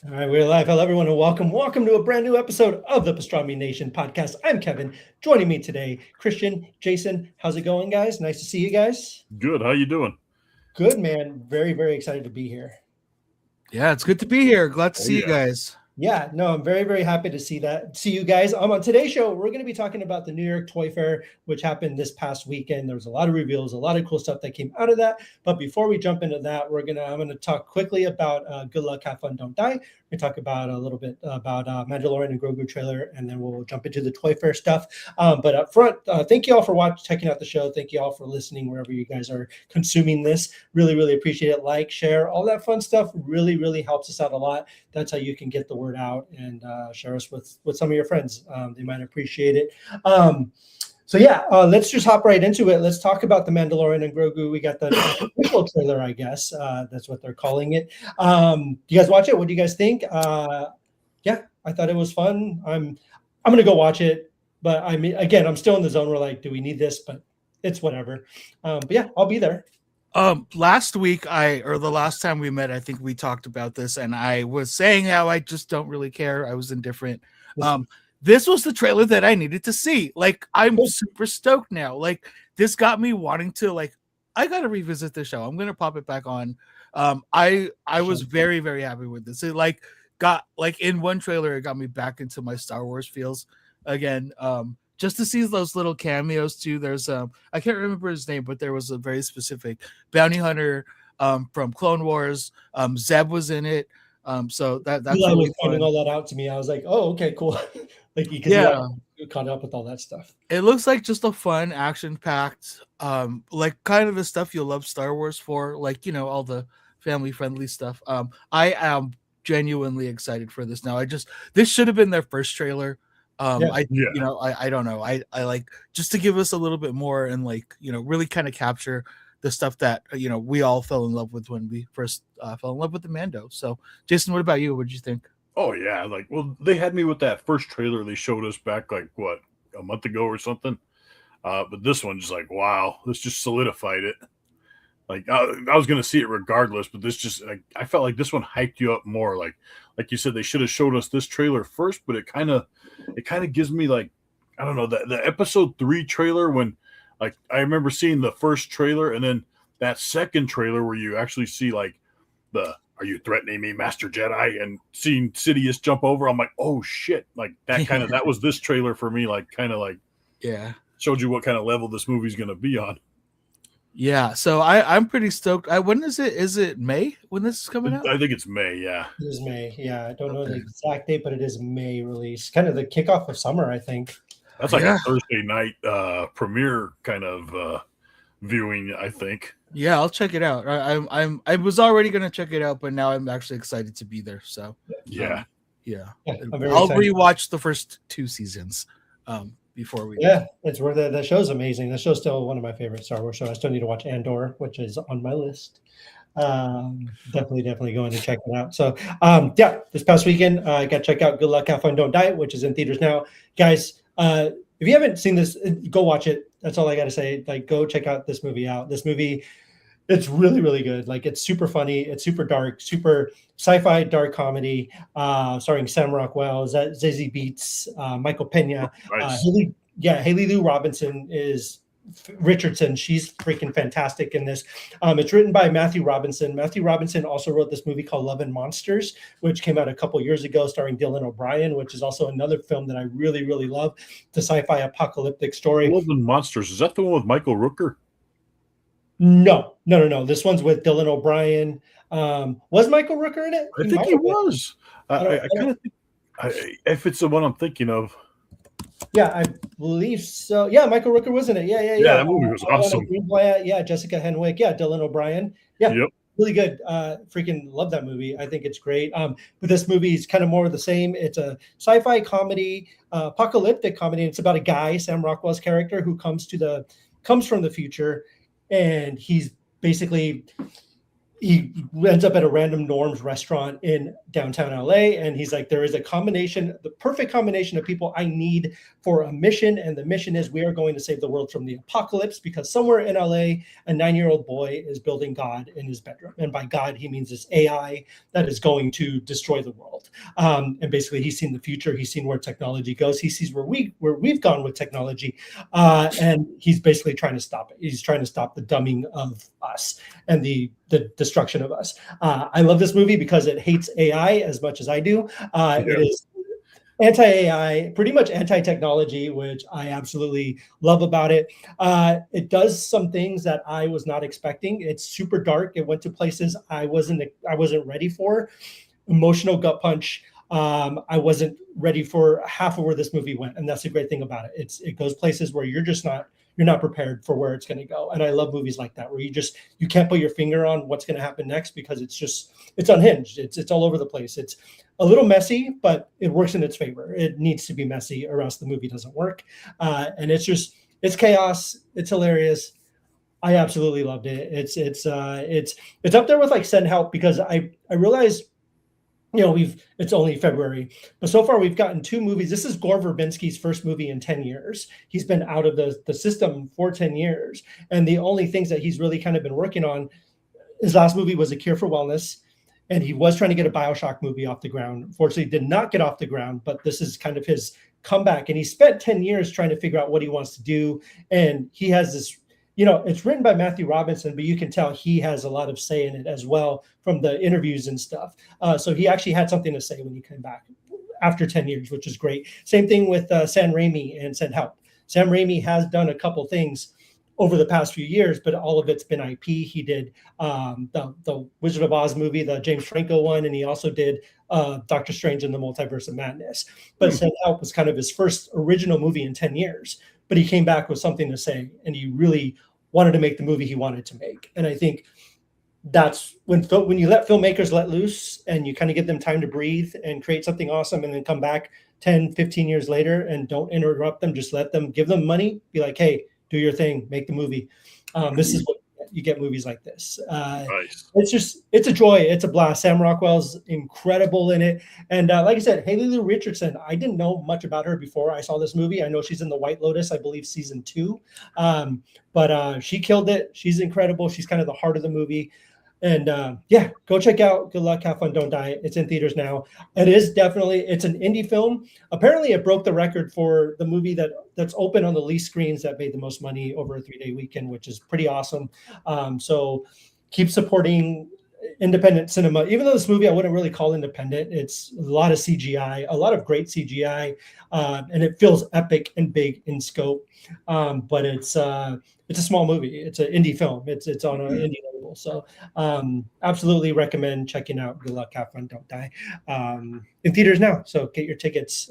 All right, we're live. Hello, everyone, and welcome to a brand new episode of the Pastrami Nation podcast. I'm Kevin. Joining me today, Christian, Jason. How's it going, guys? Nice to see you guys. Good. How you doing? Good, man. Very, very excited to be here. Yeah, it's good to be here. Glad to Oh see you yeah. guys. Yeah, no, I'm very, very happy to see you guys. On today's show, we're going to be talking about the New York Toy Fair, which happened this past weekend. There was a lot of reveals, a lot of cool stuff that came out of that. But before we jump into that, I'm gonna talk quickly about Good Luck, Have Fun, Don't Die. We're gonna talk about a little bit about Mandalorian and Grogu trailer, and then we'll jump into the Toy Fair stuff. But up front, thank you all for checking out the show. Thank you all for listening wherever you guys are consuming this. Really, really appreciate it. Like, share, all that fun stuff. Really, really helps us out a lot. That's how you can get the word out and share us with some of your friends. They might appreciate it. Let's just hop right into it. Let's talk about the Mandalorian and Grogu. We got the official trailer, I guess. That's what they're calling it. Do you guys watch it? What do you guys think? Yeah, I thought it was fun. I'm gonna go watch it, but I mean, again, I'm still in the zone where like, do we need this? But it's whatever. But yeah, I'll be there. Last week the last time we met, I think we talked about this, and I was saying how I just don't really care. I was indifferent. This was the trailer that I needed to see. Like, I'm super stoked now. Like, this got me wanting to, like, I gotta revisit the show. I'm gonna pop it back on. I was very, very happy with this. It got in one trailer, it got me back into my Star Wars feels again. Just to see those little cameos too. There's I can't remember his name, but there was a very specific bounty hunter from Clone Wars. Zeb was in it. So that's Eli really was pointing all that out to me. I was like, oh, okay, cool. Like, because you caught up with all that stuff. It looks like just a fun, action-packed, like kind of the stuff you'll love Star Wars for, like, you know, all the family-friendly stuff. I am genuinely excited for this now. This should have been their first trailer. I don't know. I like just to give us a little bit more and, like, you know, really kind of capture the stuff that, you know, we all fell in love with when we first fell in love with the Mando. So, Jason, what about you? What did you think? Oh yeah. Like, well, they had me with that first trailer they showed us back like what, a month ago or something. But this one just like, wow, this just solidified it. Like, I was gonna see it regardless, but this just I felt like this one hyped you up more. Like you said, they should have showed us this trailer first, but it kind of gives me like, I don't know, the episode 3 trailer when, like, I remember seeing the first trailer and then that second trailer where you actually see like are you threatening me, Master Jedi? And seeing Sidious jump over, I'm like, oh shit. Like that was this trailer for me, like kind of like, yeah, showed you what kind of level this movie's gonna be on. Yeah, so I'm pretty stoked. When is it? Is it May when this is coming out? I think it's May, yeah. It is May. Yeah, I don't know the exact date, but it is May release. Kind of the kickoff of summer, I think. That's like a Thursday night premiere kind of viewing, I think. Yeah, I'll check it out. I was already gonna check it out, but now I'm actually excited to be there. So yeah. I'll rewatch the first 2 seasons before we. Yeah, it's worth it. The show's amazing. The show's still one of my favorite Star Wars shows. I still need to watch Andor, which is on my list. Definitely going to check it out. So this past weekend I got to check out Good Luck, Have Fun, Don't Die, which is in theaters now. Guys, if you haven't seen this, go watch it. That's all I got to say. Like, go check out this movie out. This movie, it's really, really good. Like, it's super funny. It's super dark, super sci-fi dark comedy, starring Sam Rockwell, Zazie Beetz, Michael Pena. Nice. Haley Lou Robinson is Richardson. She's freaking fantastic in this. It's written by Matthew Robinson. Matthew Robinson also wrote this movie called Love and Monsters, which came out a couple years ago, starring Dylan O'Brien, which is also another film that I really, really love. The sci-fi apocalyptic story. Love and Monsters. Is that the one with Michael Rooker? No. This one's with Dylan O'Brien. Was Michael Rooker in it? I think he was. I kind of think if it's the one I'm thinking of. Yeah, I believe so. Yeah, Michael Rooker was in it. Yeah. That movie was awesome. Yeah, Jessica Henwick. Yeah, Dylan O'Brien. Yeah, yep. Really good. Freaking love that movie. I think it's great. But this movie is kind of more of the same. It's a sci-fi comedy, apocalyptic comedy. It's about a guy, Sam Rockwell's character, who comes from the future, and he's basically he ends up at a random Norm's restaurant in downtown LA. And he's like, there is a combination, the perfect combination of people I need for a mission. And the mission is we are going to save the world from the apocalypse, because somewhere in LA, a 9-year-old boy is building God in his bedroom. And by God, he means this AI that is going to destroy the world. And basically he's seen the future. He's seen where technology goes. He sees where we've gone with technology. And he's basically trying to stop it. He's trying to stop the dumbing of us and the destruction of us. I love this movie because it hates AI as much as I do. It is anti-AI, pretty much anti-technology, which I absolutely love about it. It does some things that I was not expecting. It's super dark. It went to places I wasn't ready for. Emotional gut punch. I wasn't ready for half of where this movie went, and that's the great thing about it. It goes places where you're not prepared for where it's going to go. And I love movies like that, where you can't put your finger on what's going to happen next, because it's unhinged. It's all over the place. It's a little messy, but it works in its favor. It needs to be messy or else the movie doesn't work. And it's chaos. It's hilarious. I absolutely loved it. It's up there with like Send Help, because I realized, it's only February, but so far we've gotten 2 movies. This is Gore Verbinski's first movie in 10 years. He's been out of the system for 10 years. And the only things that he's really kind of been working on, his last movie was A Cure for Wellness. And he was trying to get a BioShock movie off the ground. Unfortunately, did not get off the ground, but this is kind of his comeback. And he spent 10 years trying to figure out what he wants to do. And he has this, it's written by Matthew Robinson, but you can tell he has a lot of say in it as well from the interviews and stuff. So he actually had something to say when he came back after 10 years, which is great. Same thing with Sam Raimi and Send Help. Sam Raimi has done a couple things over the past few years, but all of it's been IP. He did the Wizard of Oz movie, the James Franco one, and he also did Doctor Strange in the Multiverse of Madness. But Send Help was kind of his first original movie in 10 years. But he came back with something to say, and he really wanted to make the movie he wanted to make. And I think that's when you let filmmakers let loose and you kind of give them time to breathe and create something awesome, and then come back 10, 15 years later and don't interrupt them, just let them, give them money, be like, hey, do your thing, make the movie. This is what you get, movies like this. Nice. It's a joy. It's a blast. Sam Rockwell's incredible in it. And like I said, Haley Lou Richardson, I didn't know much about her before I saw this movie. I know she's in The White Lotus, I believe season 2. But she killed it. She's incredible. She's kind of the heart of the movie. And go check out Good Luck, Have Fun, Don't Die. It's in theaters now. It's an indie film. Apparently it broke the record for the movie that's open on the least screens that made the most money over a 3-day weekend, which is pretty awesome. So keep supporting independent cinema. Even though this movie I wouldn't really call independent, it's a lot of CGI, a lot of great CGI, and it feels epic and big in scope. But it's a small movie. It's an indie film. It's on an indie label. So absolutely recommend checking out Good Luck, Have Fun, Don't Die in theaters now. So get your tickets.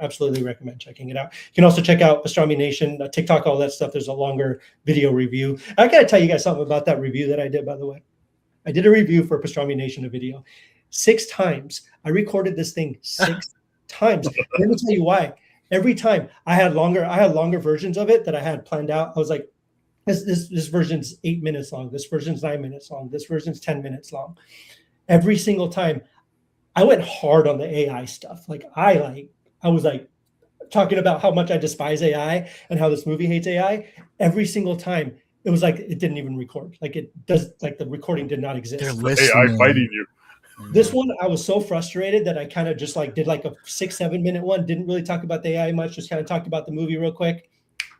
Absolutely recommend checking it out. You can also check out Pastrami Nation, TikTok, all that stuff. There's a longer video review. I got to tell you guys something about that review that I did, by the way. I did a review for Pastrami Nation, a video 6 times. I recorded this thing 6 times. Let me tell you why. Every time I had longer versions of it that I had planned out. I was like, this version's 8 minutes long. This version's 9 minutes long. This version's 10 minutes long. Every single time I went hard on the AI stuff. I was like talking about how much I despise AI and how this movie hates AI. Every single time it was like it didn't even record. The recording did not exist. They're listening. AI fighting you. This one, I was so frustrated that I kind of just did a 6-7 minute one. Didn't really talk about the AI much. Just kind of talked about the movie real quick.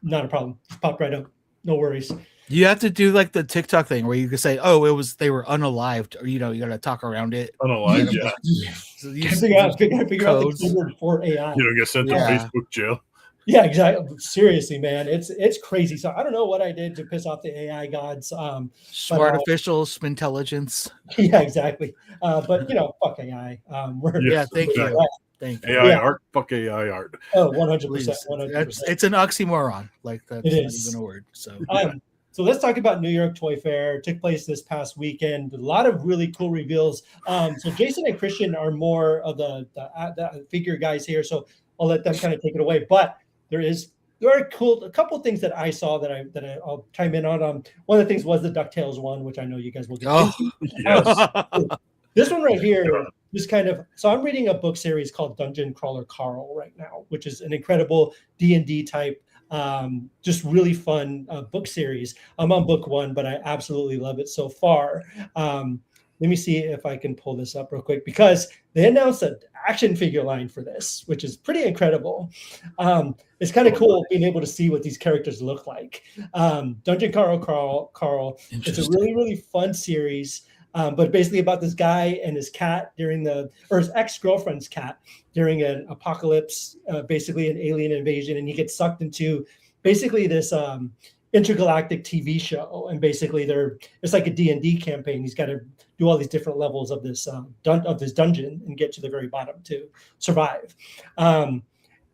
Not a problem. Just popped right up. No worries. You have to do the TikTok thing where you can say, "Oh, they were unalived," or you got to talk around it. Unalived, yeah. So you figure out the keyword for AI. You don't get sent to Facebook jail. Yeah, exactly. Seriously, man, it's crazy. So I don't know what I did to piss off the AI gods. Artificial intelligence. Yeah, exactly. But fuck AI. Thank you. Thank you. AI art, fuck AI art. Oh, 100%. 100%. It's an oxymoron. That's it not is. even a word. So so let's talk about New York Toy Fair. It took place this past weekend. A lot of really cool reveals. So Jason and Christian are more of the figure guys here. So I'll let them kind of take it away. But there is there are a couple of things that I saw that I'll chime in on. One of the things was the DuckTales one, which I know you guys will get into. Yes. This one right here is kind of, so I'm reading a book series called Dungeon Crawler Carl right now, which is an incredible D&D type, just really fun book series. I'm on book 1, but I absolutely love it so far. Let me see if I can pull this up real quick, because they announced an action figure line for this, which is pretty incredible. It's kind of cool being able to see what these characters look like. Dungeon Carl. It's a really, really fun series. But basically about this guy and his cat or his ex-girlfriend's cat during an apocalypse, basically an alien invasion, and he gets sucked into basically this intergalactic TV show, and basically it's like a D&D campaign. He's got to do all these different levels of this dungeon and get to the very bottom to survive. And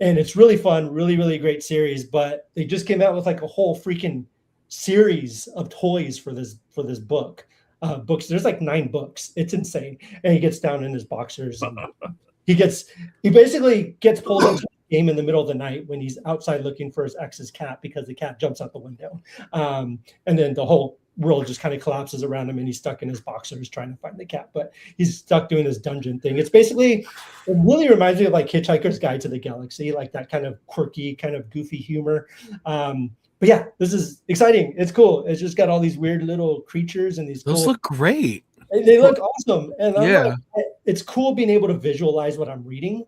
it's really fun, really, really great series. But they just came out with like a whole freaking series of toys for this book. Books. There's like 9 books. It's insane. And he gets down in his boxers. And he basically gets pulled into a game in the middle of the night when he's outside looking for his ex's cat, because the cat jumps out the window. And then the whole world just kind of collapses around him, and he's stuck in his boxers trying to find the cat. But he's stuck doing this dungeon thing. It really reminds me of like Hitchhiker's Guide to the Galaxy, like that kind of quirky, kind of goofy humor. But yeah, this is exciting. It's cool. It's just got all these weird little creatures and these. Those look great. They look awesome, and it's cool being able to visualize what I'm reading.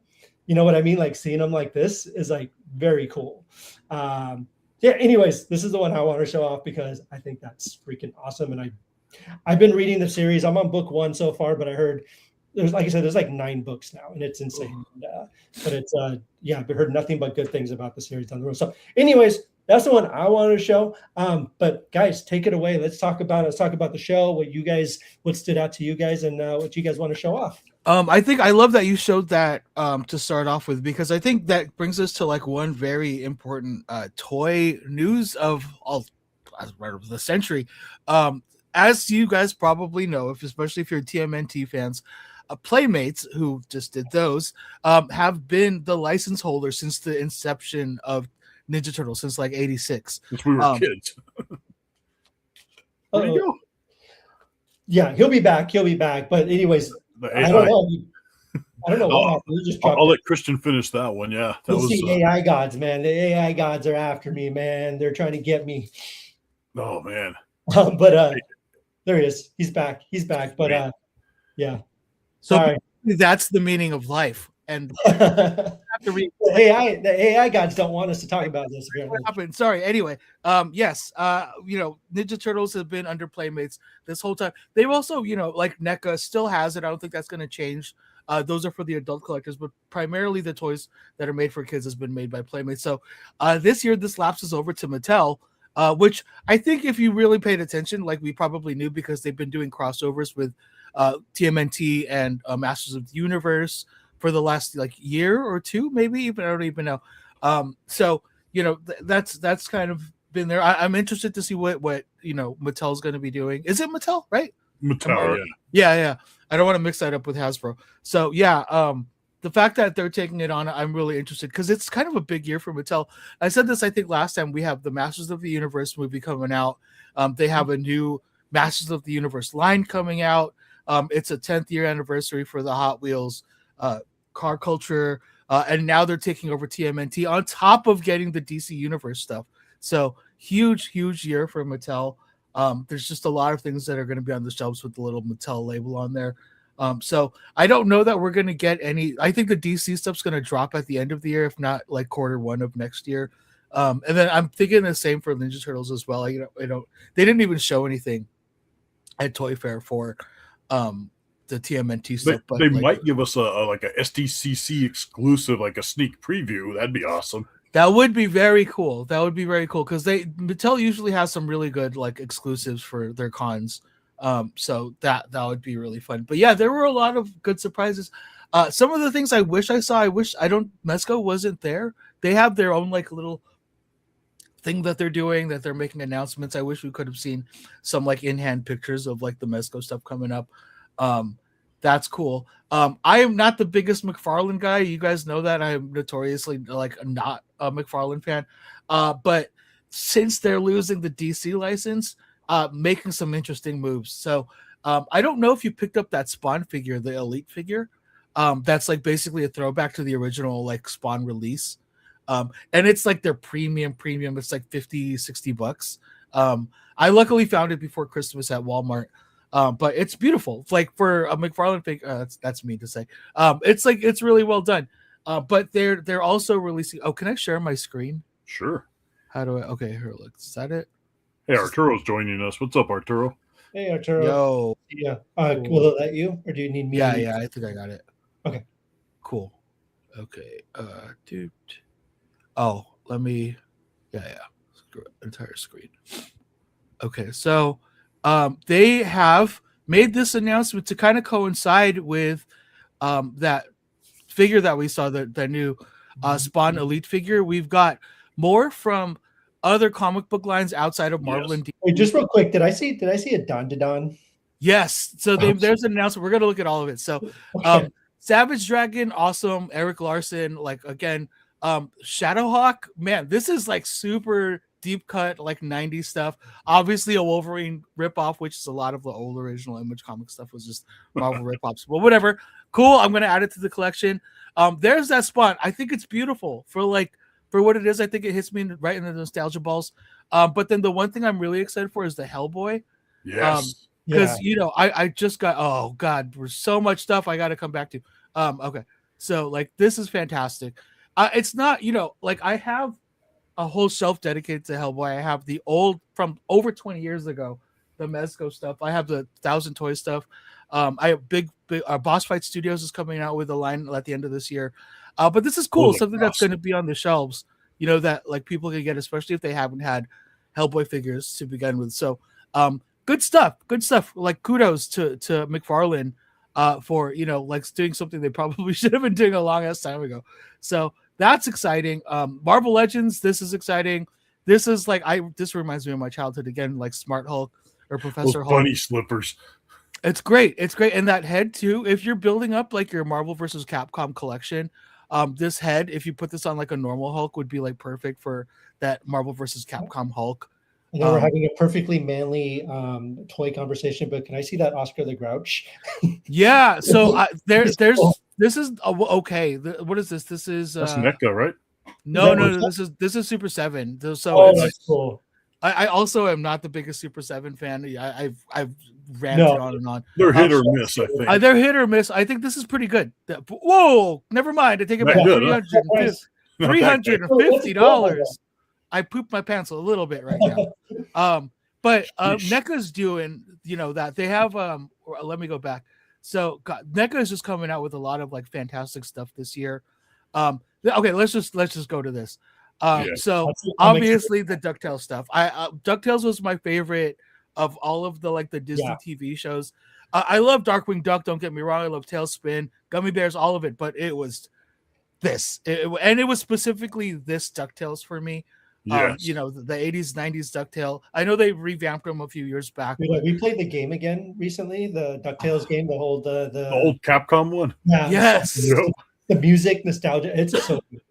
You know what I mean? Like seeing them like this is like very cool. Anyways, this is the one I want to show off because I think that's freaking awesome. And I've been reading the series. I'm on book 1 so far, but I heard there's like 9 books now, and it's insane. But it's I've heard nothing but good things about the series down the road. So, anyways, that's the one I wanted to show. But guys, take it away. Let's talk about the show. What stood out to you guys, and what you guys want to show off. I think I love that you showed that to start off with, because I think that brings us to like one very important toy news of the century. As you guys probably know, especially if you're TMNT fans, Playmates, who just did those, have been the license holder since the inception of Ninja Turtles, since like '86. Since we were kids. Where'd he go? Yeah, he'll be back. But anyways, I don't know what happened. I'll let Christian finish that one. Yeah, that was the AI gods, man. The AI gods are after me, man. They're trying to get me. Oh man. But there he is. He's back. But yeah. So sorry. That's the meaning of life. And the AI gods don't want us to talk about this. What happened? Sorry. Anyway, yes. Ninja Turtles have been under Playmates this whole time. They've also, like NECA still has it. I don't think that's going to change. Those are for the adult collectors, but primarily the toys that are made for kids has been made by Playmates. So this year, this lapses over to Mattel, which I think if you really paid attention, like we probably knew, because they've been doing crossovers with TMNT and Masters of the Universe for the last year or two, maybe even, I don't even know. So that's kind of been there. I'm interested to see what Mattel's going to be doing. Is it Mattel, right? Mattel, yeah. I don't want to mix that up with Hasbro. So the fact that they're taking it on, I'm really interested, because it's kind of a big year for Mattel. I said this, I think, last time. We have the Masters of the Universe movie coming out. They have a new Masters of the Universe line coming out. It's a 10th year anniversary for the Hot Wheels car culture, and now they're taking over TMNT on top of getting the DC Universe stuff. So huge year for Mattel. There's just a lot of things that are going to be on the shelves with the little Mattel label on there. So I don't know that we're going to get any. I think the DC stuff's going to drop at the end of the year, if not like Q1 of next year. And then I'm thinking the same for Ninja Turtles as well. They didn't even show anything at Toy Fair for the TMNT stuff. But they might give us a SDCC exclusive, like a sneak preview. That'd be awesome. That would be very cool. Because Mattel usually has some really good exclusives for their cons. So that would be really fun. But yeah, there were a lot of good surprises. Some of the things I wish I saw, Mezco wasn't there. They have their own little thing that they're doing, that they're making announcements. I wish we could have seen some in-hand pictures of the Mezco stuff coming up. That's cool. I am not the biggest McFarlane guy. You guys know that I'm notoriously like not a McFarlane fan. But since they're losing the DC license, making some interesting moves. So I don't know if you picked up that Spawn figure, the Elite figure. That's like basically a throwback to the original like Spawn release. And it's like their premium. It's like $50-$60. I luckily found it before Christmas at Walmart. But it's beautiful. Like for a McFarlane figure, that's mean to say. It's like it's really well done. But they're also releasing. Oh, can I share my screen? Sure. How do I? Okay, here. Look, is that it? Hey, Arturo's joining us. What's up, Arturo? Hey, Arturo. Yo. Yeah. Cool. Will it let you, or do you need me? Yeah. I think I got it. Okay. Cool. Okay. Dude. Oh, let me. Yeah. Entire screen. Okay, so they have made this announcement to kind of coincide with that figure that we saw, the new Spawn Elite figure. We've got more from other comic book lines outside of Marvel and DC. Wait, just real quick, did I see a Don? Yes, so there's an announcement. We're gonna look at all of it. So Okay. Savage Dragon, awesome. Eric Larson, like again, Shadowhawk, man, this is like super deep cut, like 90s stuff. Obviously a Wolverine ripoff, which is a lot of the old original Image comic stuff was just Marvel ripoffs. But whatever. Cool. I'm gonna add it to the collection. There's that Spawn. I think it's beautiful for what it is. I think it hits me right in the nostalgia balls. But then the one thing I'm really excited for is the Hellboy. Yes. Because I just got, oh god, there's so much stuff I got to come back to. Okay, so like this is fantastic. It's not, like I have a whole shelf dedicated to Hellboy. I have the old from over 20 years ago, the Mezco stuff. I have the 1,000 Toy stuff. I have big Boss Fight Studios is coming out with a line at the end of this year. But this is cool, something that's going to be on the shelves. That like people can get, especially if they haven't had Hellboy figures to begin with. So, good stuff. Like kudos to McFarlane for like doing something they probably should have been doing a long ass time ago. So that's exciting. Marvel Legends, this is exciting. This is like this reminds me of my childhood again, like Smart Hulk or Professor Hulk. Bunny slippers. It's great. And that head too. If you're building up like your Marvel versus Capcom collection, this head, if you put this on like a normal Hulk, would be like perfect for that Marvel versus Capcom Hulk. And then we're having a perfectly manly toy conversation, but can I see that Oscar the Grouch? Yeah. So this is okay. What is this? This is that's NECA, right? No. This is Super 7. So that's cool. I also am not the biggest Super 7 fan. I've ranted on and on. They're hit or miss, I think. They're hit or miss. I think this is pretty good. Whoa, never mind. I take it back. $350. I pooped my pants a little bit right now. But NECA's doing, that they have let me go back. So NECA is just coming out with a lot of like fantastic stuff this year. Okay, let's just go to this. So obviously the DuckTales stuff. DuckTales was my favorite of all of the like the Disney TV shows. I love Darkwing Duck, don't get me wrong. I love Tailspin, Gummy Bears, all of it, but it was this. And it was specifically this DuckTales for me. Yes. The 80s, 90s DuckTale. I know they revamped them a few years back. We played the game again recently, the DuckTales game, the old Capcom one. Yeah. Yes. The music, nostalgia.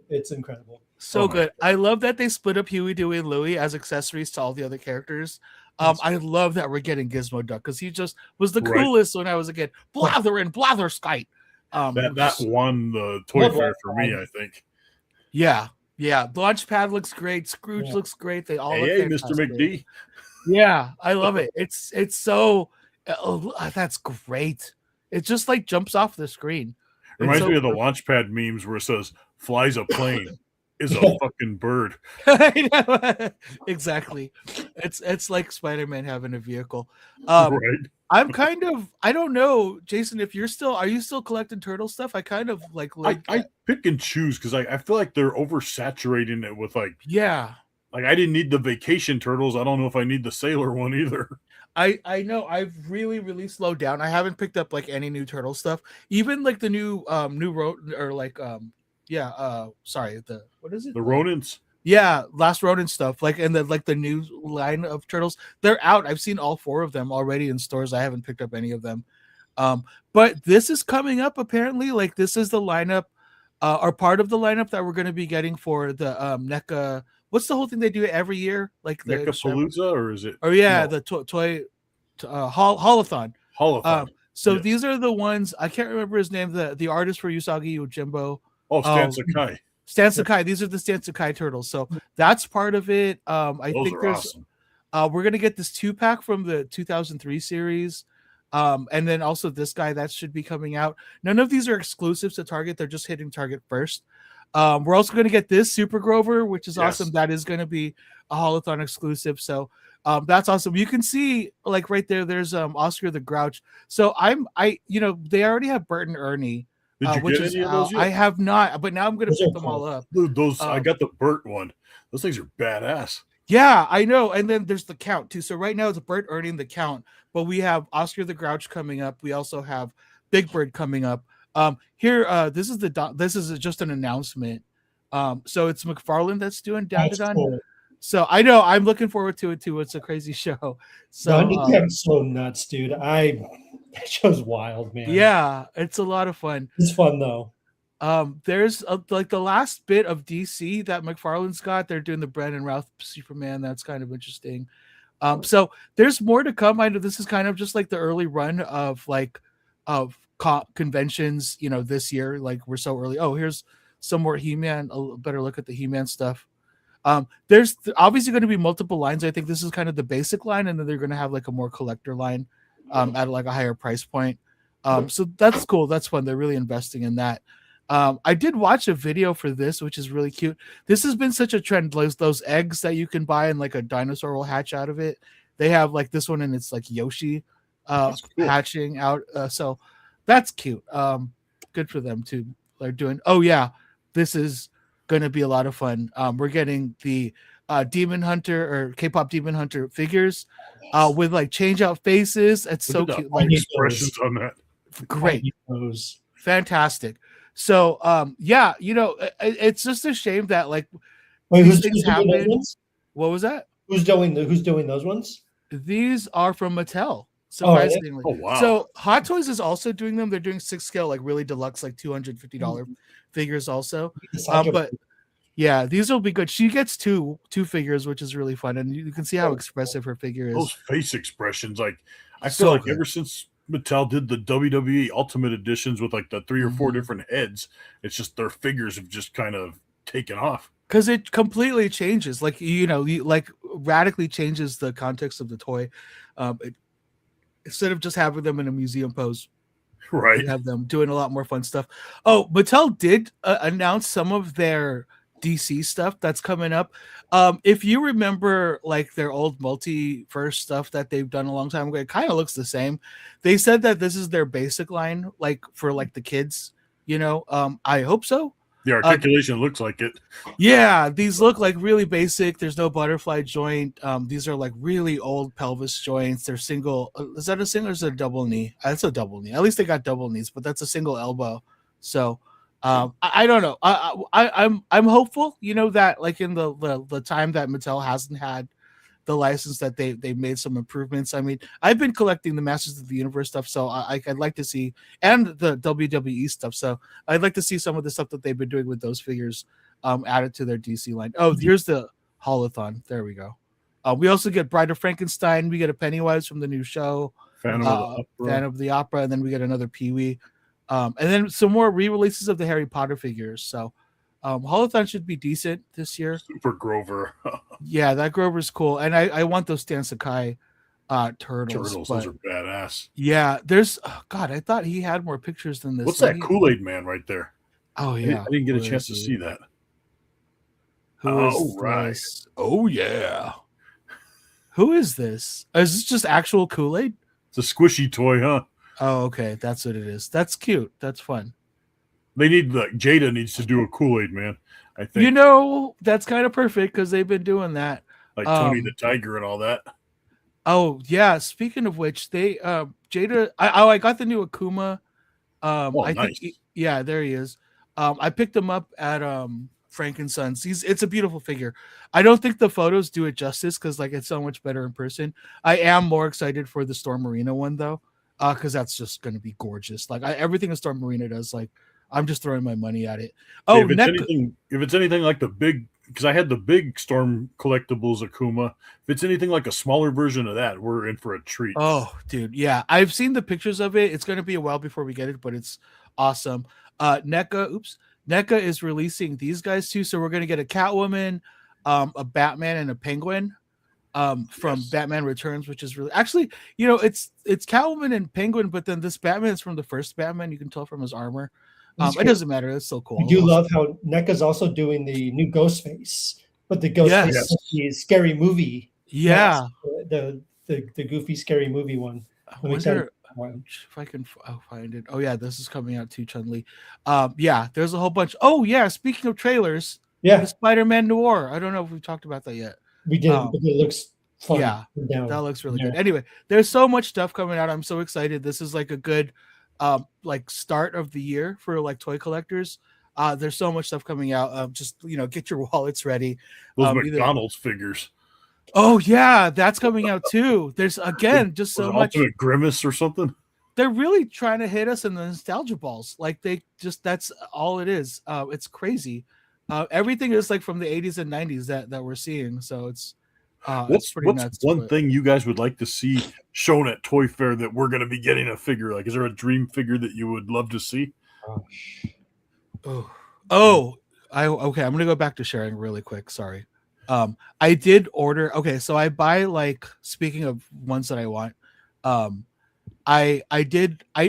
It's incredible. So good. I love that they split up Huey, Dewey, and Louie as accessories to all the other characters. I love that we're getting Gizmo Duck because he just was the coolest when I was a kid. Blather and Blatherskite. That won the toy fair for me, I think. Yeah. Launchpad looks great. Scrooge looks great. They all look Mr. McD. Yeah, I love it. It's so that's great. It just like jumps off the screen. Reminds me of the Launchpad memes where it says "flies a plane." Is a fucking bird. I know. Exactly. It's like Spider-Man having a vehicle. Right. I don't know, Jason, if are you still collecting turtle stuff? I kind of like I pick and choose because I feel like they're oversaturating it with like I didn't need the vacation turtles. I don't know if I need the sailor one either. I know I've really slowed down. I haven't picked up like any new turtle stuff. Even like the new or like sorry, what is it? The Ronins. Yeah, Last Ronin stuff. Like and the new line of turtles. They're out. I've seen all 4 of them already in stores. I haven't picked up any of them. But this is coming up apparently. Like this is the lineup, or part of the lineup that we're going to be getting for the NECA. What's the whole thing they do every year? Like the Mechapalooza, or is it? Oh yeah, No, the toy holothon. Holothon. So Yes. these are the ones I can't remember his name. The artist for Usagi Yojimbo. Oh, Stan Sakai. Stan Sakai. These are the Stan Sakai turtles. So that's part of it. I Those think are there's awesome. we're gonna get this 2-pack from the 2003 series. And then also this guy that should be coming out. None of these are exclusives to Target. They're just hitting Target first. We're also going to get this Super Grover, which is awesome. That is going to be a Holothon exclusive. So that's awesome. You can see like right there, there's Oscar the Grouch. So they already have Bert and Ernie. Did you which get is any of those yet? I have not, but now I'm going to pick them all up. Dude, those I got the Bert one. Those things are badass. Yeah, I know. And then there's the Count too. So right now it's Bert, Ernie, and the Count, but we have Oscar the Grouch coming up. We also have Big Bird coming up. This is just an announcement. So it's McFarlane that's doing Down to Done. Cool. So I know I'm looking forward to it too. It's a crazy show. So I'm so nuts, dude. That show's wild, man. Yeah, it's a lot of fun. It's fun though. There's like the last bit of DC that McFarlane's got. They're doing the Brandon Routh Superman. That's kind of interesting. So there's more to come. I know this is kind of just like the early run of conventions, this year. Like we're so early. Oh, here's some more He-Man. A better look at the He-Man stuff. There's obviously going to be multiple lines. I think this is kind of the basic line, and then they're going to have like a more collector line at like a higher price point. So that's cool. That's fun. They're really investing in that. I did watch a video for this, which is really cute. This has been such a trend. Those eggs that you can buy and like a dinosaur will hatch out of it. They have like this one and it's like Yoshi cool. Hatching out. So that's cute. Good for them too. They're doing. Oh yeah, this is going to be a lot of fun. We're getting the Demon Hunter or K-pop Demon Hunter figures with like change out faces. It's so cute. Like expressions on that. Great. Fantastic. So it's just a shame that like these things happen. What was that? Who's doing those ones? These are from Mattel. Surprisingly. Oh wow. So Hot Toys is also doing them. They're doing 6 scale, like really deluxe, like $250 figures also. But yeah, these will be good. She gets two figures, which is really fun, and you can see how expressive her figure is. Those face expressions, like I feel like ever since Mattel did the WWE Ultimate Editions with like the 3 or 4 different heads, it's just their figures have just kind of taken off. Because it completely changes, like like radically changes the context of the toy. Instead of just having them in a museum pose, right? You have them doing a lot more fun stuff. Oh, Mattel did announce some of their DC stuff that's coming up. If you remember like their old multiverse stuff that they've done a long time ago, it kind of looks the same. They said that this is their basic line, like for like the kids, I hope so. The articulation looks like it. Yeah, these look like really basic. There's no butterfly joint. These are like really old pelvis joints. They're single. Is that a single or is it a double knee? It's a double knee. At least they got double knees, but that's a single elbow. So I don't know. I'm hopeful, that like in the time that Mattel hasn't had the license that they made some improvements. I mean, I've been collecting the Masters of the Universe stuff, so I'd like to see, and the WWE stuff. So I'd like to see some of the stuff that they've been doing with those figures added to their DC line. Oh, here's the Holothon. There we go. We also get Bride of Frankenstein. We get a Pennywise from the new show. Phantom of the Opera, and then we get another Pee-wee. And then some more re-releases of the Harry Potter figures. So Holothon should be decent this year. Super Grover. Yeah, that Grover's cool. And I want those Stan Sakai turtles. Those are badass. Yeah, there's God, I thought he had more pictures than this. What's that Kool-Aid Man right there? Oh yeah. I didn't get a chance to see that. Right. Oh yeah. Who is this? Is this just actual Kool-Aid? It's a squishy toy, huh? Oh, okay. That's what it is. That's cute. That's fun. They need Jada needs to do a Kool-Aid Man, I think. That's kind of perfect because they've been doing that. Like Tony the Tiger and all that. Oh yeah. Speaking of which, they Jada. I got the new Akuma. Nice. Think there he is. I picked him up at Frankenson's. It's a beautiful figure. I don't think the photos do it justice because like it's so much better in person. I am more excited for the Storm Arena one though. because that's just going to be gorgeous. Like everything a Storm Marina does, like I'm just throwing my money at it. Oh, if it's anything like the big, because I had the big Storm collectibles Akuma. If it's anything like a smaller version of that, we're in for a treat. Oh, dude, yeah, I've seen the pictures of it. It's going to be a while before we get it, but it's awesome. NECA is releasing these guys too, so we're going to get a Catwoman, a Batman, and a Penguin. From Batman Returns, which is really actually, it's Catwoman and Penguin, but then this Batman is from the first Batman. You can tell from his armor. It doesn't matter. It's so cool. I do love how NECA's also doing the new Ghostface, but the Ghostface is the scary movie. Yeah, the goofy scary movie one. I wonder if I can find it. Oh yeah, this is coming out too, Chun-Li. Yeah, there's a whole bunch. Oh yeah, speaking of trailers, the Spider-Man Noir. I don't know if we've talked about that yet. We didn't, but it looks fun. Yeah, that looks really good. Anyway, there's so much stuff coming out. I'm so excited. This is like a good like start of the year for like toy collectors. There's so much stuff coming out. Just get your wallets ready. Those McDonald's figures. Oh yeah, that's coming out too. There's again just so much. Ultimate Grimace or something. They're really trying to hit us in the nostalgia balls. Like that's all it is. It's crazy. Everything is like from the 80s and 90s that we're seeing. So it's pretty nuts. One thing you guys would like to see shown at Toy Fair that we're going to be getting a figure? Like, is there a dream figure that you would love to see? Okay. I'm going to go back to sharing really quick. Sorry. I did order. Okay. So I buy, like, speaking of ones that I want, I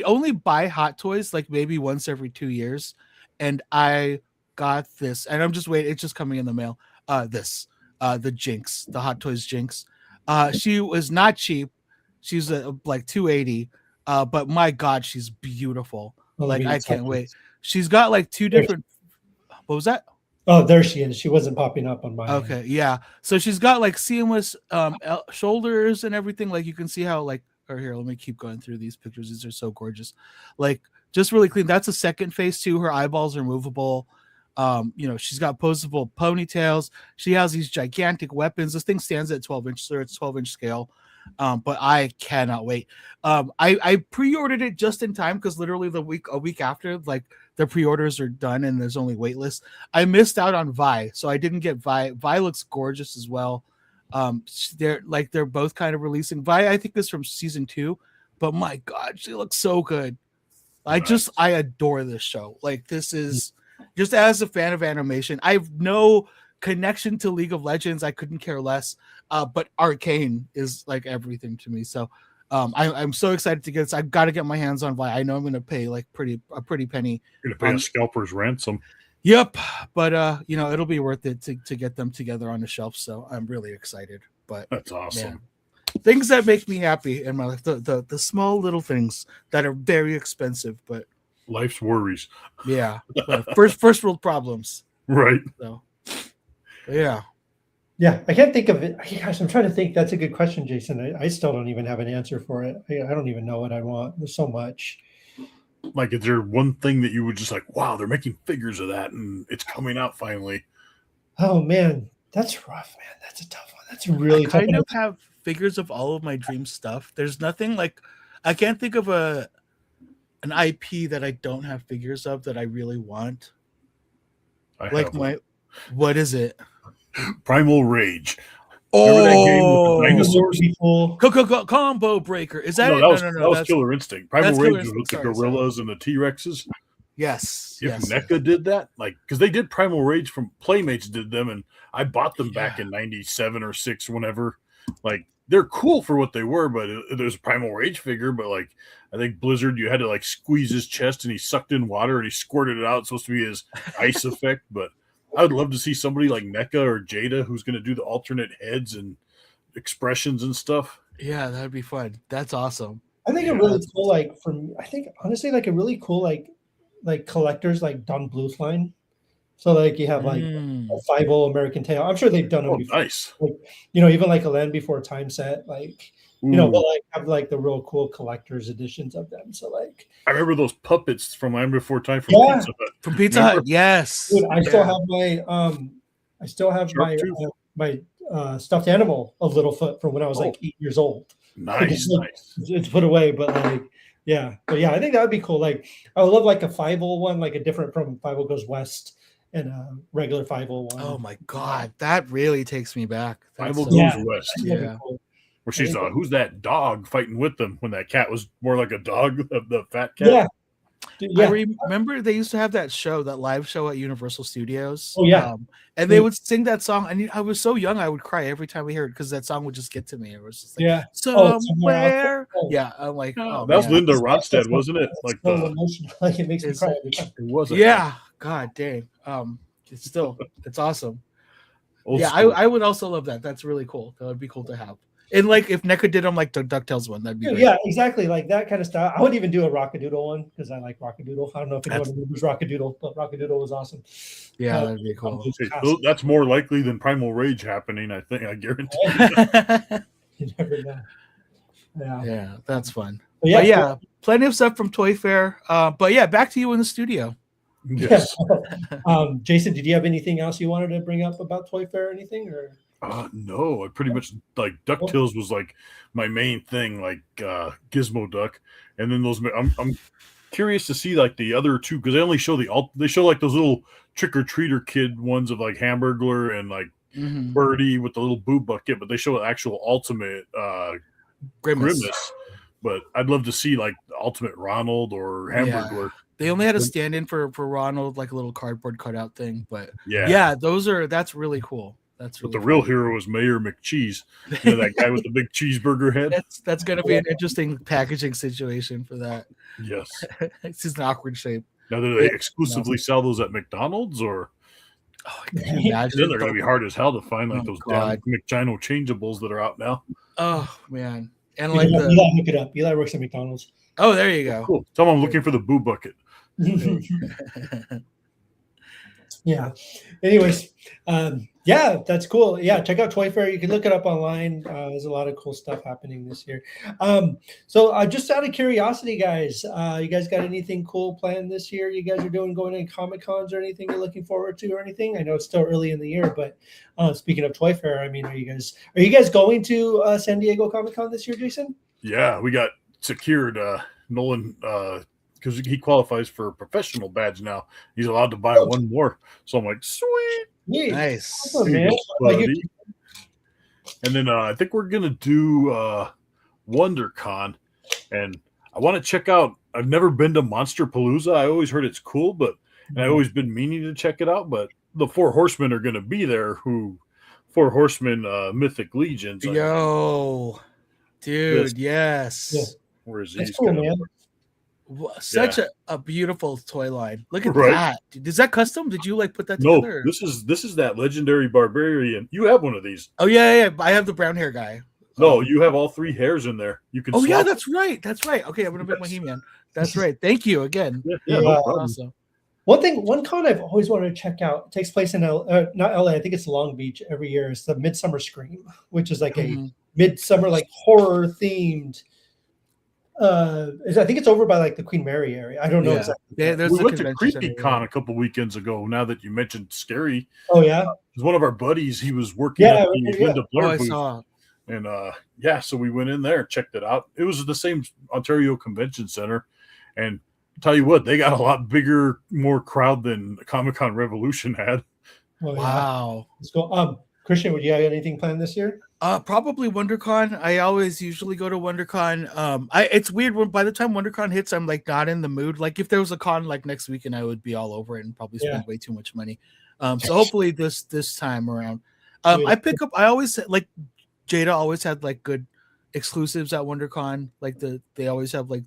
only buy Hot Toys like maybe once every 2 years. And I got this, and I'm just waiting. It's just coming in the mail. The Jinx, the Hot Toys Jinx. She was not cheap. She's like $280. But my God, she's beautiful. Like I can't wait. She's got like two different. What was that? Oh, there she is. She wasn't popping up on my. Okay, yeah. So she's got like seamless shoulders and everything. Like you can see how like. Or here, let me keep going through these pictures. These are so gorgeous. Like just really clean. That's a second face too. Her eyeballs are movable. She's got posable ponytails. She has these gigantic weapons. This thing stands at 12 inches, so it's 12-inch scale. But I cannot wait. I pre-ordered it just in time because literally a week after, like the pre-orders are done and there's only wait lists. I missed out on Vi, so I didn't get Vi. Vi looks gorgeous as well. They're both kind of releasing. Vi, I think, is from season 2, but my God, she looks so good. Nice. I adore this show. Like this is. Just as a fan of animation, I have no connection to League of Legends. I couldn't care less. But Arcane is like everything to me. So I'm so excited to get this. I've got to get my hands on Vi. I know I'm going to pay like a pretty penny. You're going to pay a scalper's ransom. Yep. But it'll be worth it to get them together on the shelf. So I'm really excited. But that's awesome. Man, things that make me happy in my life, the small little things that are very expensive, but life's worries. Yeah. First world problems. Right. So yeah. Yeah. I can't think of it. Gosh, I'm trying to think. That's a good question, Jason. I still don't even have an answer for it. I don't even know what I want. There's so much. Like, is there one thing that you would just like, wow, they're making figures of that and it's coming out finally? Oh man, that's rough, man. That's a tough one. That's really tough. I kind of have figures of all of my dream stuff. There's nothing like I can't think of an IP that I don't have figures of that I really want. What is it? Primal Rage. Oh, remember that game with the dinosaurs? Combo Breaker. Is that no, it? That was Killer Instinct. Primal Rage was with the gorillas and the T-Rexes. Yes. If NECA did that, like, because they did Primal Rage from Playmates did them, and I bought them back in 97 or 6, whenever. Like, they're cool for what they were, but there's a Primal Rage figure, but like, I think Blizzard, you had to like squeeze his chest and he sucked in water and he squirted it out. It's supposed to be his ice effect, but I would love to see somebody like NECA or Jada who's going to do the alternate heads and expressions and stuff. Yeah, that'd be fun. That's awesome. I think a really cool, honestly, like a really cool, like collectors like Don Bluth line. So like you have like a 5-0 American Tail. I'm sure they've done them before. Nice. Like, even like a Land Before Time set, like but like have like the real cool collector's editions of them. So like I remember those puppets from Land Before Time from Pizza Hut. From Pizza Hut, yes. Dude, I still have my stuffed animal of Littlefoot from when I was like 8 years old. Nice. It's put away, but like Yeah, but yeah, I think that would be cool. Like, I would love like a 501, like a different from 50 Goes West and a regular 501. Oh my god, that really takes me back. Five That's Goes so Yeah, cool. West. I think that'd be Yeah. cool. Where I she's think that- who's that dog fighting with them when that cat was more like a dog, the fat cat. Yeah, dude, I yeah. remember they used to have that show, that live show at Universal Studios. Oh, yeah. And they would sing that song. And I was so young, I would cry every time we heard it because that song would just get to me. It was just like, Yeah. Oh, somewhere out there. somewhere. Oh. Yeah, I'm like, oh, that was man. Linda Ronstadt, wasn't it? It's Like so the emotional. Like, it makes me It's- cry every time. it was. Yeah, god dang. It's still, it's awesome. Old Yeah, school. I would also love that. That's really cool. That would be cool to have. And like if NECA did them like the DuckTales one, that'd be great. Yeah, exactly. Like that kind of style. I would even do a Rockadoodle one because I like Rockadoodle. I don't know if anyone remembers Rockadoodle, but Rockadoodle was awesome. Yeah, that'd be cool. Hey, that's more likely than Primal Rage happening. I think. I guarantee. You never know. Yeah. Yeah, that's fun. But But yeah, plenty of stuff from Toy Fair. But yeah, back to you in the studio. Yes. Jason, did you have anything else you wanted to bring up about Toy Fair or anything? Or No, I pretty much like DuckTales was like my main thing, like Gizmo Duck, and then those. I'm curious to see like the other two because they only show they show like those little trick or treater kid ones of like Hamburglar and like Mhm. Birdie with the little boot bucket, but they show actual ultimate Grimace. Grimace. But I'd love to see like the ultimate Ronald or Hamburglar. They only had a stand-in for Ronald, like a little cardboard cutout thing. But Yeah. yeah, that's really cool. That's But really the real hero was Mayor McCheese. You know, that guy with the big cheeseburger head. that's gonna be an interesting packaging situation for that. Yes. It's just an awkward shape. Now, do they exclusively sell those at McDonald's, or Oh, can you imagine? then they're going to be hard as hell to find like Oh, those God. damn McGino changeables that are out now? Oh man. And Eli, like the Eli, look it up. Eli works at McDonald's. oh, there you go. Cool. Tell them I'm looking for the boo bucket. Yeah. Anyways, yeah, that's cool. Yeah, check out Toy Fair. You can look it up online. There's a lot of cool stuff happening this year. So just out of curiosity, guys, you guys got anything cool planned this year? You guys are going to Comic Cons or anything you're looking forward to or anything? I know it's still early in the year, but speaking of Toy Fair, I mean, are you guys going to San Diego Comic Con this year, Jason? Yeah, we got secured Nolan because he qualifies for a professional badge now. He's allowed to buy one more. So I'm like, sweet. Yeah. Nice. Awesome, man. Buddy. And then I think we're gonna do WonderCon, and I want to check out. I've never been to Monster Palooza. I always heard it's cool, but and I've always been meaning to check it out. But the Four Horsemen are gonna be there. Four Horsemen Mythic Legions? Yo, dude, This- yes. Yeah. Where is That's he? cool, man. Such a beautiful toy line. Look at Right. that. Is that custom? Did you like put that No, together? this is that legendary barbarian. You have one of these. Oh yeah. I have the brown hair guy. No, you have all three hairs in there. You can. Oh yeah, swap that's right. That's right. Okay, I'm gonna make my He-Man. That's right. Thank you again. Yeah, Yeah. no problem. Awesome. One con I've always wanted to check out, it takes place in not LA, I think it's Long Beach every year. It's the Midsummer Scream, which is like a Mhm. midsummer like horror themed. I think it's over by like the Queen Mary area. I don't know Yeah. exactly. There's We a went to convention center, CreepyCon a couple weekends ago. Now that you mentioned scary, Oh yeah, because one of our buddies, he was working Yeah, at the yeah. Linda Oh, Blair I booth, saw. and yeah, so we went in there, checked it out. It was the same Ontario Convention Center, and tell you what, they got a lot bigger, more crowd than Comic-Con Revolution had. oh, yeah. Wow. Let's go. Christian, would you have anything planned this year? Probably WonderCon. I always usually go to WonderCon. It's weird when by the time WonderCon hits, I'm like not in the mood. Like if there was a con like next weekend, I would be all over it and probably spend way too much money. So hopefully this time around, I always like Jada always had like good exclusives at WonderCon. Like they always have like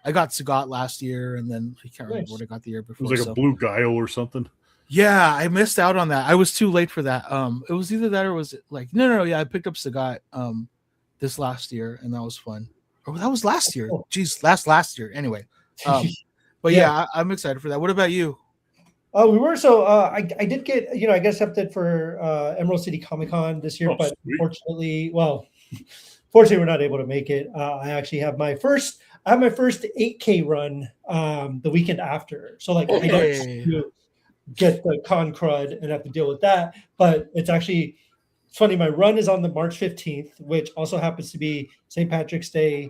I got Sagat last year, and then I can't remember Nice. what I got the year It before. was like a blue guile or something. Yeah, I missed out on that. I was too late for that. It was either that or was it like no. Yeah, I picked up Sagat this last year, and that was fun. Oh, that was last year. Jeez, last year. Anyway, but yeah, I'm excited for that. What about you? We were I did get I got accepted for Emerald City Comic Con this year, Oh, but sweet. fortunately we're not able to make it. I actually have my first 8K run the weekend after, so like I don't have to get the con crud and have to deal with that. But it's funny. My run is on the March 15th, which also happens to be St. Patrick's Day.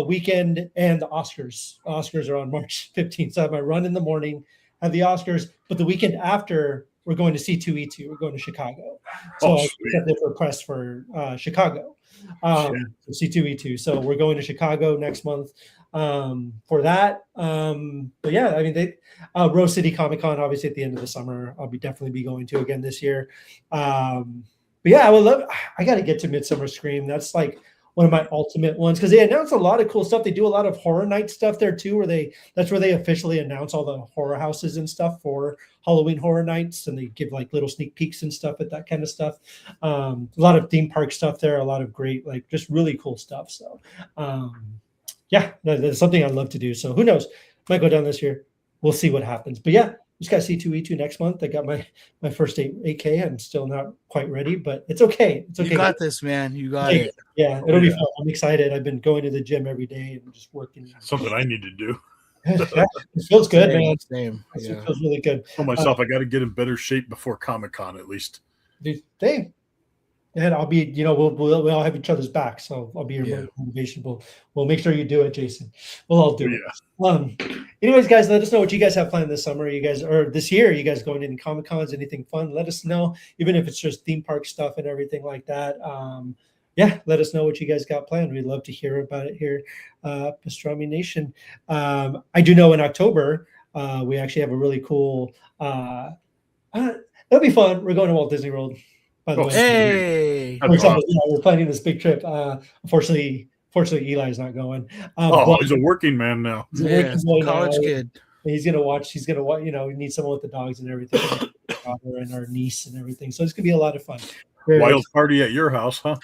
weekend and the Oscars. Oscars are on March 15th. So I have my run in the morning, have the Oscars, but the weekend after we're going to C2E2. We're going to Chicago. So I sweet. accepted for press for Chicago. Shit. C2E2. So we're going to Chicago next month for that. But yeah, I mean, they Rose City Comic Con, obviously at the end of the summer, I'll definitely be going to again this year. But yeah, I got to get to Midsummer Scream. That's like one of my ultimate ones because they announce a lot of cool stuff. They do a lot of horror night stuff there too, that's where they officially announce all the horror houses and stuff for Halloween Horror Nights, and they give like little sneak peeks and stuff at that kind of stuff. A lot of theme park stuff there, a lot of great, like just really cool stuff. So yeah, that's something I'd love to do. So who knows? Might go down this year. We'll see what happens. But yeah, just got C2E2 next month. I got my first 8K. I'm still not quite ready, but it's okay. It's okay. You got this, man. You got it. Yeah, it'll be fun. I'm excited. I've been going to the gym every day and just working. Something I need to do. It feels good, man. Same. It feels really good. For myself, I got to get in better shape before Comic-Con at least. Hey, and I'll be, we'll all have each other's back. So I'll be your motivation. We'll make sure you do it, Jason. We'll all do it. Anyways, guys, let us know what you guys have planned this summer. You guys, or this year, you guys going to any Comic Cons, anything fun? Let us know, even if it's just theme park stuff and everything like that. Yeah, let us know what you guys got planned. We'd love to hear about it here, Pastrami Nation. I do know in October, we actually have a really cool, it'll be fun. We're going to Walt Disney World, by the way. Hey! We're planning this big trip. Unfortunately, Eli's not going. He's a working man now. He's a college kid. He's gonna watch. He needs someone with the dogs and everything, and our niece and everything. So it's gonna be a lot of fun. Wild party at your house, huh?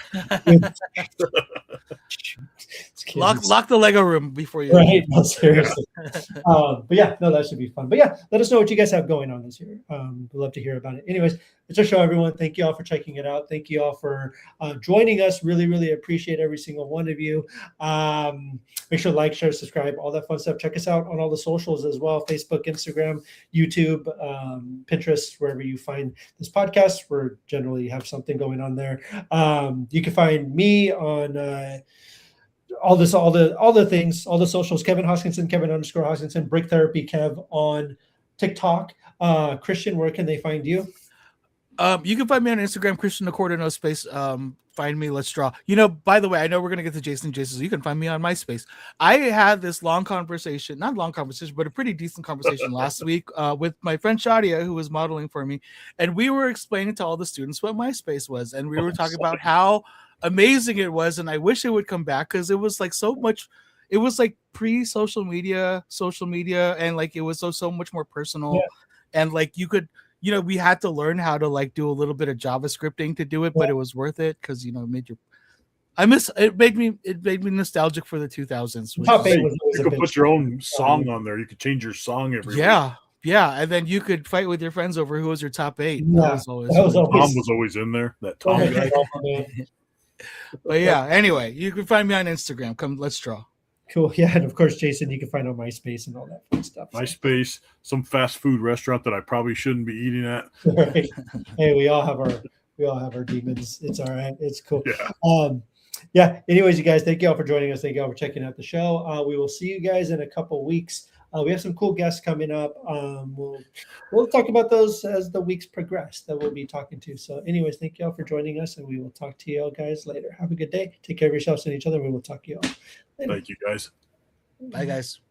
Lock the Lego room before you. Right? No, seriously. But yeah, no, that should be fun. But yeah, let us know what you guys have going on this year. We'd love to hear about it. Anyways, it's our show, everyone. Thank you all for checking it out. Thank you all for joining us. Really, really appreciate every single one of you. Make sure to like, share, subscribe, all that fun stuff. Check us out on all the socials as well: Facebook, Instagram, YouTube, Pinterest, wherever you find this podcast. We generally have something going on there. You can find me on all the things, all the socials. Kevin Hoskinson, Kevin_Hoskinson, Brick Therapy Kev on TikTok. Christian, where can they find you? You can find me on Instagram, Christian Accorda, no space. Find me, let's draw. By the way, I know we're gonna get to Jason, so you can find me on MySpace. I had this not long conversation, but a pretty decent conversation last week with my friend Shadia, who was modeling for me, and we were explaining to all the students what MySpace was, and we were talking about how amazing it was, and I wish it would come back because it was like so much. It was like pre-social media, and like it was so much more personal, and like you could. We had to learn how to like do a little bit of JavaScripting to do it, but it was worth it because it made me nostalgic for the 2000s. You could put your own song on there. You could change your song every week. Yeah, and then you could fight with your friends over who was your top 8. Yeah. Tom was always in there. That Tom guy. But yeah, anyway, you can find me on Instagram. Come, let's draw. Cool. Yeah, and of course, Jason, you can find on MySpace and all that fun stuff. MySpace, some fast food restaurant that I probably shouldn't be eating at. Right. Hey, we all have our demons. It's all right. It's cool. Yeah. Anyways, you guys, thank you all for joining us. Thank you all for checking out the show. We will see you guys in a couple weeks. We have some cool guests coming up. We'll talk about those as the weeks progress that we'll be talking to. So anyways, thank you all for joining us, and we will talk to you all guys later. Have a good day. Take care of yourselves and each other. We will talk to you all later. Thank you, guys. Bye, guys.